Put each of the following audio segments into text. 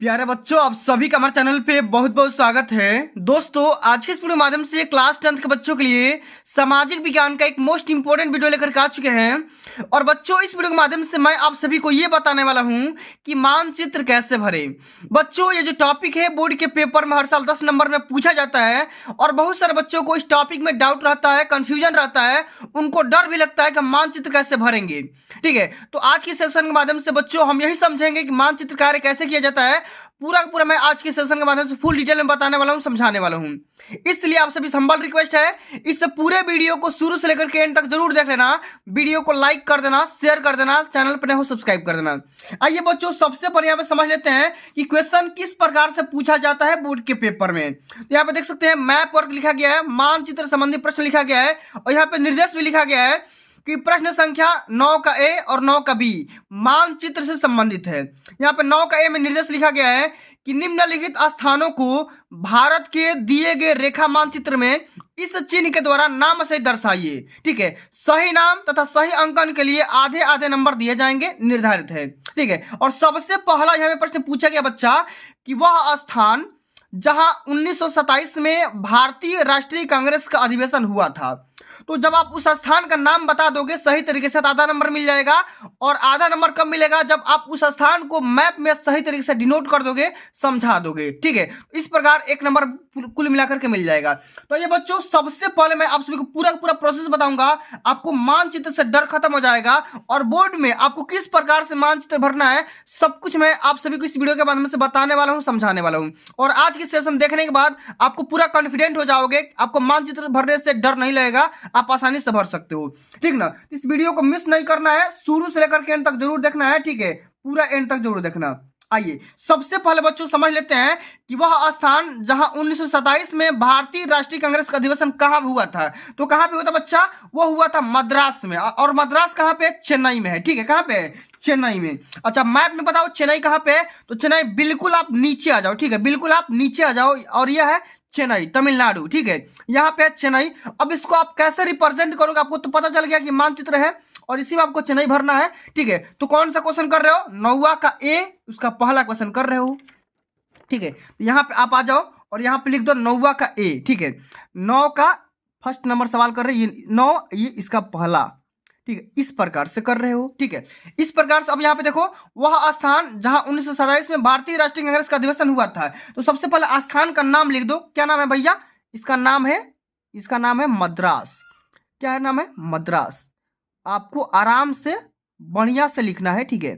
प्यारे बच्चों, आप सभी का हमारे चैनल पे बहुत बहुत स्वागत है। दोस्तों, आज के इस वीडियो के माध्यम से क्लास 10th के बच्चों के लिए सामाजिक विज्ञान का एक मोस्ट इंपोर्टेंट वीडियो लेकर के आ चुके हैं। और बच्चों, इस वीडियो के माध्यम से मैं आप सभी को ये बताने वाला हूं कि मानचित्र कैसे भरे। बच्चों, ये जो टॉपिक है बोर्ड के पेपर में हर साल 10 नंबर में पूछा जाता है और बहुत सारे बच्चों को इस टॉपिक में डाउट रहता है, कंफ्यूजन रहता है, उनको डर भी लगता है कि मानचित्र कैसे भरेंगे। ठीक है, तो आज के सेशन के माध्यम से बच्चों हम यही समझेंगे कि मानचित्र कार्य कैसे किया जाता है। पूरा का पूरा मैं आज के सेशन के माध्यम से फुल डिटेल में बताने वाला हूं, समझाने वाला हूं। इसलिए आप सभी हम्बल रिक्वेस्ट है, इस पूरे वीडियो को शुरू से लेकर के एंड तक जरूर देख लेना। वीडियो को लाइक कर देना, शेयर कर देना, चैनल पर नए हो सब्सक्राइब कर देना। आइए बच्चों, सबसे पहले यहाँ पे समझ लेते हैं कि क्वेश्चन किस प्रकार से पूछा जाता है बोर्ड के पेपर में। तो यहाँ पे देख सकते हैं मैप वर्क लिखा गया है, मानचित्र संबंधी प्रश्न लिखा गया है और यहाँ पे निर्देश भी लिखा गया है कि प्रश्न संख्या 9 का ए और 9 का बी मानचित्र से संबंधित है। यहाँ पे 9 का ए में निर्देश लिखा गया है कि निम्नलिखित स्थानों को भारत के दिए गए रेखा मानचित्र में इस चिन्ह के द्वारा नाम से दर्शाइए। ठीक है, सही नाम तथा सही अंकन के लिए आधे आधे नंबर दिए जाएंगे, निर्धारित है। ठीक है, और सबसे पहला यहाँ पे प्रश्न पूछा गया बच्चा कि वह स्थान जहां 1927 में भारतीय राष्ट्रीय कांग्रेस का अधिवेशन हुआ था। तो जब आप उस स्थान का नाम बता दोगे सही तरीके से, आधा नंबर मिल जाएगा। और आधा नंबर कब मिलेगा? जब आप उस स्थान को मैप में सही तरीके से डिनोट कर दोगे, समझा दोगे। ठीक है, इस प्रकार एक नंबर कुल मिलाकर के मिल जाएगा। तो ये बच्चों, सबसे पहले मैं आप सभी को पूरा पूरा प्रोसेस बताऊंगा, आपको मानचित्र से डर खत्म हो जाएगा और बोर्ड में आपको किस प्रकार से मानचित्र भरना है सब कुछ मैं आप सभी को इस वीडियो के माध्यम से बताने वाला हूं, समझाने वाला हूं। और आज की सेशन देखने के बाद आपको पूरा कॉन्फिडेंट हो जाओगे, आपको मानचित्र भरने से डर नहीं लगेगा, आप आसानी से भर सकते हो। ठीक ना, इस वीडियो को मिस नहीं करना है, शुरू से लेकर के एंड तक जरूर देखना है। ठीक है, पूरा एंड तक जरूर देखना। आइए सबसे पहले बच्चों समझ लेते हैं कि वह स्थान जहां 1927 में भारतीय राष्ट्रीय कांग्रेस का अधिवेशन कहां हुआ था। तो कहां पे हुआ था बच्चा? वो हुआ था मद्रास में। और मद्रास कहां पे? चेन्नई में है। ठीक है, कहां पे? चेन्नई में। अच्छा, मैप में बताओ चेन्नई कहां पे? तो चेन्नई बिल्कुल आप नीचे आ जाओ। ठीक है, बिल्कुल आप नीचे आ जाओ और यह है चेन्नई, तमिलनाडु। ठीक है, यहाँ पे चेन्नई। अब इसको आप कैसे रिप्रेजेंट करोगे? आपको तो पता चल गया कि मानचित्र है और इसी में आपको चेन्नई भरना है। ठीक है, तो कौन सा क्वेश्चन कर रहे हो? 9वां का ए, उसका पहला क्वेश्चन कर रहे हो। ठीक है, तो यहाँ पे आप आ जाओ और यहाँ पे लिख दो 9वां का ए। ठीक है, 9 का फर्स्ट नंबर सवाल कर रहे हैं, ये 9, ये इसका पहला। ठीक है, इस प्रकार से कर रहे हो। ठीक है, इस प्रकार से अब यहाँ पे देखो, वह स्थान जहां 1927 में भारतीय राष्ट्रीय कांग्रेस का अधिवेशन हुआ था। तो सबसे पहले स्थान का नाम लिख दो। क्या नाम है भैया? इसका नाम है मद्रास। क्या है नाम है? मद्रास। आपको आराम से बढ़िया से लिखना है। ठीक है,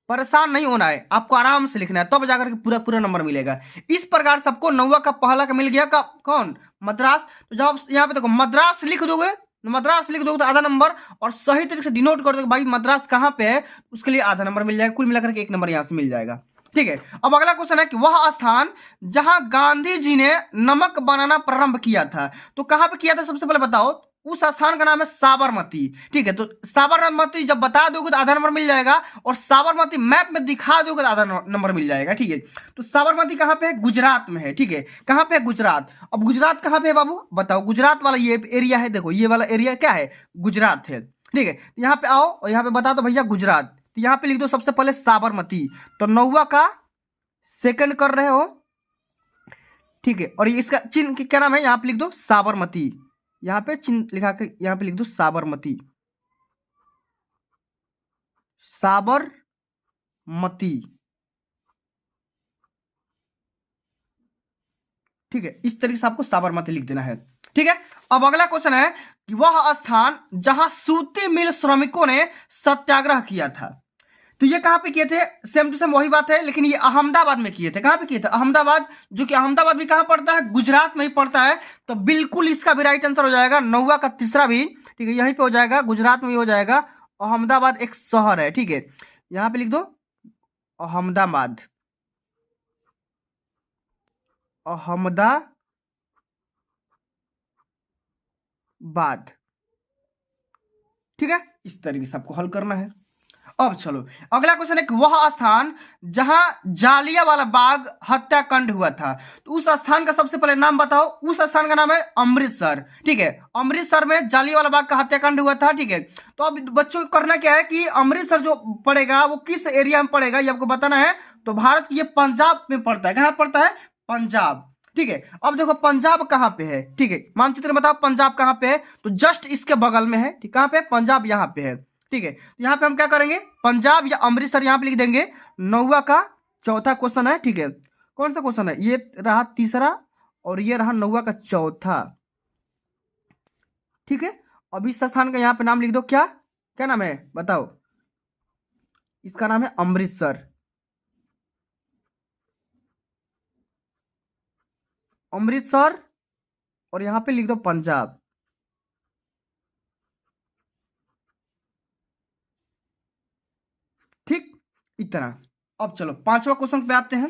परेशान नहीं होना है, आपको आराम से लिखना है, तब जाकर के पूरा पूरा नंबर मिलेगा। इस प्रकार सबको 9वां का पहला का मिल गया। का कौन? मद्रास। तो जब यहाँ पे देखो मद्रास लिख दोगे, तो आधा नंबर, और सही तरीके से डिनोट कर दोगे भाई मद्रास कहाँ पे है, उसके लिए आधा नंबर मिल जाएगा। कुल मिलाकर के एक नंबर यहाँ से मिल जाएगा। ठीक है, अब अगला क्वेश्चन है कि वह स्थान जहां गांधी जी ने नमक बनाना प्रारंभ किया था। तो कहां पे किया था सबसे पहले बताओ? उस स्थान का नाम है साबरमती। ठीक है, तो साबरमती जब बता दोगे तो आधा नंबर मिल जाएगा, और साबरमती मैप में दिखा दोगे तो आधा नंबर मिल जाएगा। ठीक है, तो साबरमती कहां पे है? गुजरात में है। ठीक है, कहां पे है? गुजरात। अब गुजरात कहां पे है बाबू? बताओ। गुजरात वाला ये एरिया है, देखो ये वाला एरिया क्या है? गुजरात है। ठीक है, यहाँ पे आओ और यहाँ पे बता दो भैया गुजरात। तो यहाँ पे लिख दो सबसे पहले साबरमती। तो 9वां का सेकंड कर रहे हो। ठीक है, और इसका चिन्ह क्या नाम है? यहाँ पे लिख दो साबरमती। यहाँ पे चिन्ह लिखा के यहाँ पे लिख दो साबरमती। साबरमती। ठीक है, इस तरीके से आपको साबरमती लिख देना है। ठीक है, अब अगला क्वेश्चन है कि वह स्थान जहां सूती मिल श्रमिकों ने सत्याग्रह किया था। तो ये कहां पे किए थे? सेम टू सेम वही बात है, लेकिन ये अहमदाबाद में किए थे। कहां पे किए थे? अहमदाबाद, जो कि अहमदाबाद भी कहां पड़ता है? गुजरात में ही पड़ता है। तो बिल्कुल इसका भी राइट आंसर हो जाएगा 9वां का तीसरा भी। ठीक है, यहीं पे हो जाएगा, गुजरात में ही हो जाएगा। अहमदाबाद एक शहर है। ठीक है, यहां पे लिख दो अहमदाबाद। अहमदाबाद। ठीक है, इस तरीके से आपको हल करना है। अब चलो अगला क्वेश्चन है कि वह स्थान जहां जालियांवाला बाग हत्याकांड हुआ था। तो उस स्थान का सबसे पहले नाम बताओ। उस स्थान का नाम है अमृतसर। ठीक है, अमृतसर में जालियांवाला बाग का हत्याकांड हुआ था। ठीक है, तो अब बच्चों को करना क्या है कि अमृतसर जो पड़ेगा वो किस एरिया में पड़ेगा ये आपको बताना है। तो भारत की ये पंजाब में पड़ता है। कहाँ पड़ता है? पंजाब। ठीक है, अब देखो पंजाब कहाँ पे है? ठीक है, मानचित्र में बताओ पंजाब कहाँ पे है? तो जस्ट इसके बगल में है। ठीक, कहाँ पे? पंजाब यहाँ पे है। ठीक है, तो यहाँ पे हम क्या करेंगे? पंजाब या अमृतसर यहाँ पे लिख देंगे। नौवा का चौथा क्वेश्चन है। ठीक है, कौन सा क्वेश्चन है? ये रहा तीसरा और ये रहा नौवा का चौथा। ठीक है, अब इस स्थान का यहाँ पे नाम लिख दो। क्या क्या नाम है बताओ? इसका नाम है अमृतसर। अमृतसर और यहाँ पे लिख दो पंजाब। ठीक, इतना। अब चलो पांचवा क्वेश्चन पे आते हैं।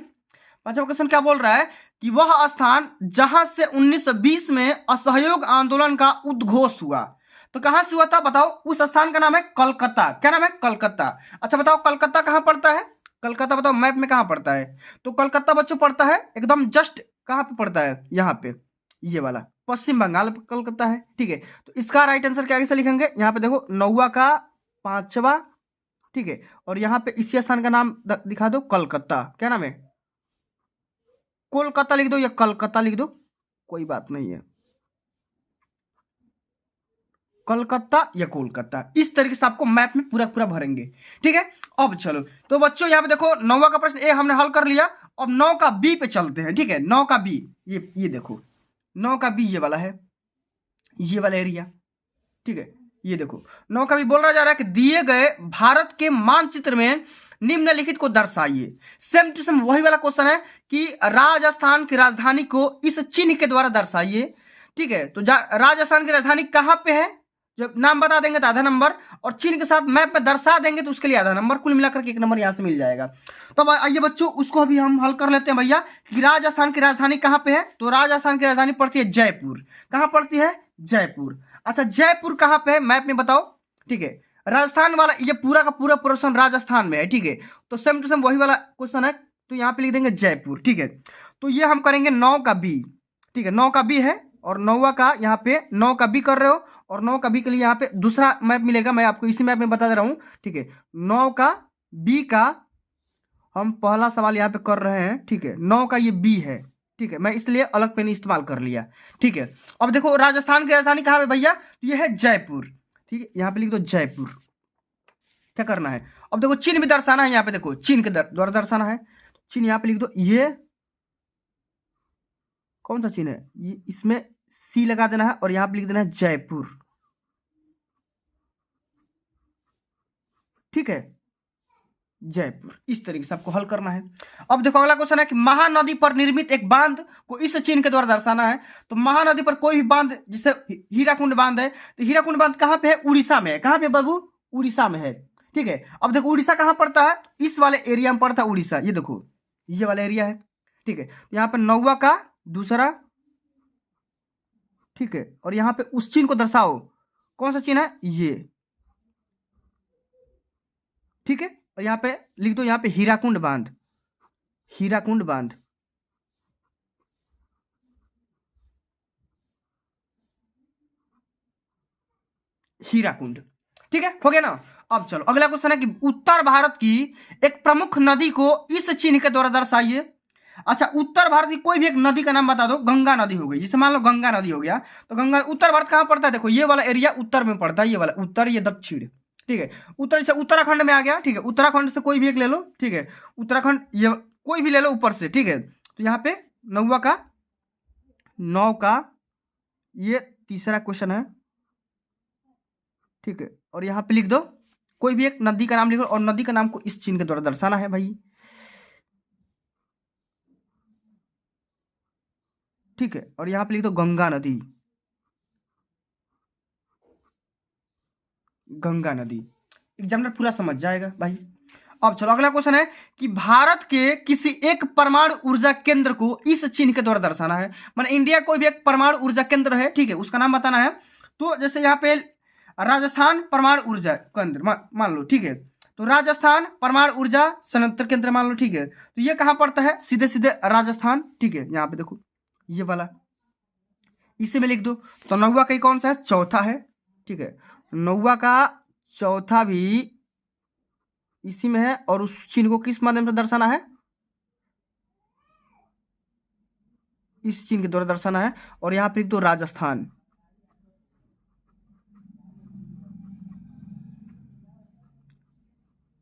पांचवा क्वेश्चन क्या बोल रहा है कि वह स्थान जहां से 1920 में असहयोग आंदोलन का उद्घोष हुआ। तो कहां से हुआ था बताओ? उस स्थान का नाम है कलकत्ता। क्या नाम है? कलकत्ता। अच्छा बताओ कलकत्ता कहां पड़ता है? कलकत्ता बताओ मैप में कहां पड़ता है? तो कलकत्ता बच्चों पड़ता है एकदम जस्ट कहां पे पड़ता है? यहाँ पे, ये वाला पश्चिम बंगाल कलकत्ता है। ठीक है, तो इसका राइट आंसर क्या कैसे लिखेंगे? यहाँ पे देखो नौवा का पांचवा। ठीक है, और यहाँ पे इसी स्थान का नाम दिखा दो कलकत्ता। क्या नाम है? कोलकाता लिख दो या कलकत्ता लिख दो, कोई बात नहीं है। कलकत्ता या कोलकाता, इस तरीके से आपको मैप में पूरा पूरा भरेंगे। ठीक है, अब चलो तो बच्चों यहाँ पे देखो नौवा का प्रश्न ए हमने हल कर लिया। अब 9 का बी पे चलते हैं। ठीक है, 9 का बी, ये देखो 9 का बी ये वाला है, ये वाला एरिया। ठीक है, ये देखो 9 का बी बोल रहा जा रहा है कि दिए गए भारत के मानचित्र में निम्नलिखित को दर्शाइए। सेम टू सेम वही वाला क्वेश्चन है कि राजस्थान की राजधानी को इस चिन्ह के द्वारा दर्शाइए। ठीक है, तो राजस्थान की राजधानी कहां पे है? जब नाम बता देंगे तो आधा नंबर, और चिन्ह के साथ मैप में दर्शा देंगे तो उसके लिए आधा नंबर, कुल मिलाकर के 1 नंबर यहां से मिल जाएगा। तो अब आइए बच्चों उसको अभी हम हल कर लेते हैं भैया कि राजस्थान की राजधानी कहां पे है। तो राजस्थान की राजधानी पड़ती है जयपुर। कहां पड़ती है? जयपुर। अच्छा जयपुर कहां पे है मैप में बताओ? ठीक है, राजस्थान वाला ये पूरा का पूरा पोर्शन राजस्थान में है। ठीक है, तो सेम टू सेम वही वाला क्वेश्चन है, तो यहाँ पे लिख देंगे जयपुर। ठीक है, तो ये हम करेंगे 9 का बी। ठीक है, 9 का बी है और 9वां का यहाँ पे 9 का बी कर रहे हो, और 9 का बी के लिए यहाँ पे दूसरा मैप मिलेगा, मैं आपको इसी मैप में बता दे रहा हूँ। ठीक है, 9 का बी का हम पहला सवाल यहाँ पे कर रहे हैं। ठीक है, 9 का ये बी है। ठीक है, मैं इसलिए अलग पेन इस्तेमाल कर लिया। ठीक है, अब देखो राजस्थान की राजधानी कहाँ पे भैया? तो ये है जयपुर। ठीक है, यहाँ पे लिख दो जयपुर। क्या करना है? अब देखो चिन्ह भी दर्शाना है, यहाँ पे देखो चिन्ह के द्वारा दर्शाना है। चिन्ह यहाँ पे लिख दो, ये कौन सा चिन्ह है? ये इसमें सी लगा देना है और यहाँ पे लिख देना है जयपुर। ठीक है, जयपुर। इस तरीके से आपको हल करना है। अब देखो अगला क्वेश्चन है कि महानदी पर निर्मित एक बांध को इस चिन्ह के द्वारा दर्शाना है। तो महानदी पर कोई भी बांध, जैसे हीराकुंड बांध है, तो हीराकुंड बांध कहाँ पे है? उड़ीसा में है। कहाँ पे बाबू? उड़ीसा में है। ठीक है, अब देखो उड़ीसा कहाँ पड़ता है? इस वाले एरिया में पड़ता है उड़ीसा। ये देखो ये वाला एरिया है। ठीक है, तो यहाँ पर 9वां का दूसरा। ठीक है, और यहाँ पे उस चिन्ह को दर्शाओ, कौन सा चिन्ह है? ये। ठीक है, और यहाँ पे लिख दो, यहाँ पे हीराकुंड बांध। हीराकुंड बांध। हीराकुंड। ठीक है, हो गया ना। अब चलो अगला क्वेश्चन है कि उत्तर भारत की एक प्रमुख नदी को इस चिन्ह के द्वारा दर्शाइए। अच्छा, उत्तर भारत की कोई भी एक नदी का नाम बता दो। गंगा नदी हो गई, जैसे मान लो गंगा नदी हो गया, तो गंगा उत्तर भारत कहाँ पड़ता है? देखो ये वाला एरिया उत्तर में पड़ता है, ये वाला उत्तर, ये दक्षिण। ठीक है, उत्तर से उत्तराखंड में आ गया। ठीक है, उत्तराखंड से कोई भी एक ले लो। ठीक है, उत्तराखंड ये कोई भी ले लो ऊपर से। ठीक है, तो यहाँ पे 9वां का 9 का ये तीसरा क्वेश्चन है। ठीक है, और यहाँ पे लिख दो कोई भी एक नदी का नाम लिखो, और नदी का नाम को इस चिन्ह के द्वारा दर्शाना है भाई। ठीक है, और यहाँ पे लिख दो गंगा नदी। गंगा नदी, एग्जामिनर पूरा समझ जाएगा भाई। अब चलो अगला क्वेश्चन है कि भारत के किसी एक परमाणु ऊर्जा केंद्र को इस चिन्ह के द्वारा दर्शाना है। माने इंडिया कोई भी एक परमाणु ऊर्जा केंद्र है। ठीक है, उसका नाम बताना है। तो जैसे यहाँ पे राजस्थान परमाणु ऊर्जा केंद्र मान लो। ठीक है, तो राजस्थान परमाणु ऊर्जा संयंत्र केंद्र मान लो। ठीक है, तो ये कहाँ पड़ता है? सीधे सीधे राजस्थान। ठीक है, यहाँ पे देखो ये वाला, इसी में लिख दो। तो 9वां का कौन सा है? चौथा है। ठीक है, 9वां का चौथा भी इसी में है, और उस चिन्ह को किस माध्यम से दर्शाना है? इस चिन्ह के द्वारा दर्शाना है। और यहाँ पे लिख दो राजस्थान।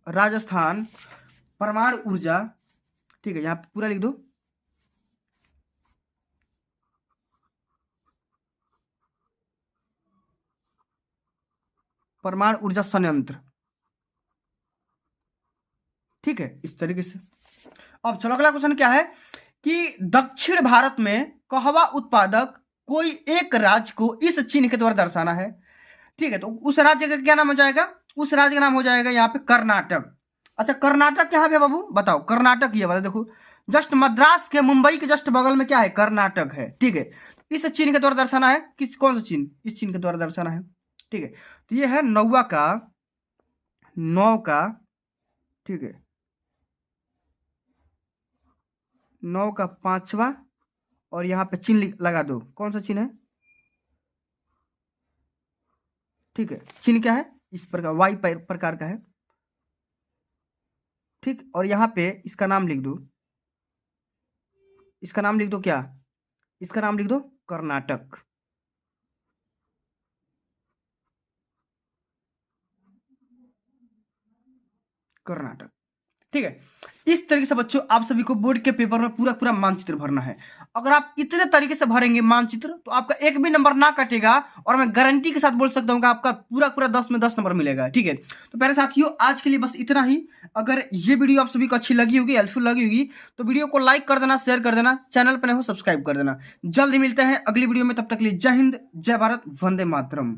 राजस्थान परमाणु ऊर्जा, ठीक है, यहाँ पे पूरा लिख दो। परमाणु ऊर्जा संयंत्र, ठीक है, इस तरीके से। अब चलो अगला क्वेश्चन क्या है कि दक्षिण भारत में कहवा उत्पादक कोई एक राज्य को इस चिन्ह के द्वारा दर्शाना है, ठीक है। तो उस राज्य का क्या नाम हो जाएगा? उस राज्य का नाम हो जाएगा यहाँ पे कर्नाटक। अच्छा, कर्नाटक क्या है बाबू, बताओ। कर्नाटक ये वाला देखो, जस्ट मद्रास के, मुंबई के जस्ट बगल में क्या है? कर्नाटक है, ठीक है। इस चिन्ह के द्वारा दर्शाना है, किस कौन सा चिन्ह? इस चिन्ह के द्वारा दर्शाना है, ठीक है। तो ये है नौवा का, नौ का, ठीक है, नौ का पांचवा, और यहाँ पे चिन्ह लगा दो। कौन सा चिन्ह है? ठीक है, चिन्ह क्या है? इस प्रकार वाई प्रकार का है, ठीक। और यहाँ पे इसका नाम लिख दो, इसका नाम लिख दो क्या? इसका नाम लिख दो कर्नाटक। कर्नाटक, ठीक है। इस तरीके से बच्चों आप सभी को बोर्ड के पेपर में पूरा पूरा मानचित्र भरना है। अगर आप इतने तरीके से भरेंगे मानचित्र तो आपका एक भी नंबर ना कटेगा, और मैं गारंटी के साथ बोल सकता हूँ कि आपका पूरा पूरा 10 में 10 नंबर मिलेगा, ठीक है। तो प्यारे साथियों, आज के लिए बस इतना ही। अगर ये वीडियो आप सभी को अच्छी लगी होगी, हेल्पफुल लगी होगी, तो वीडियो को लाइक कर देना, शेयर कर देना, चैनल पर नहीं हो सब्सक्राइब कर देना। जल्द ही मिलते हैं अगली वीडियो में, तब तक के लिए जय हिंद, जय भारत, वंदे मातरम।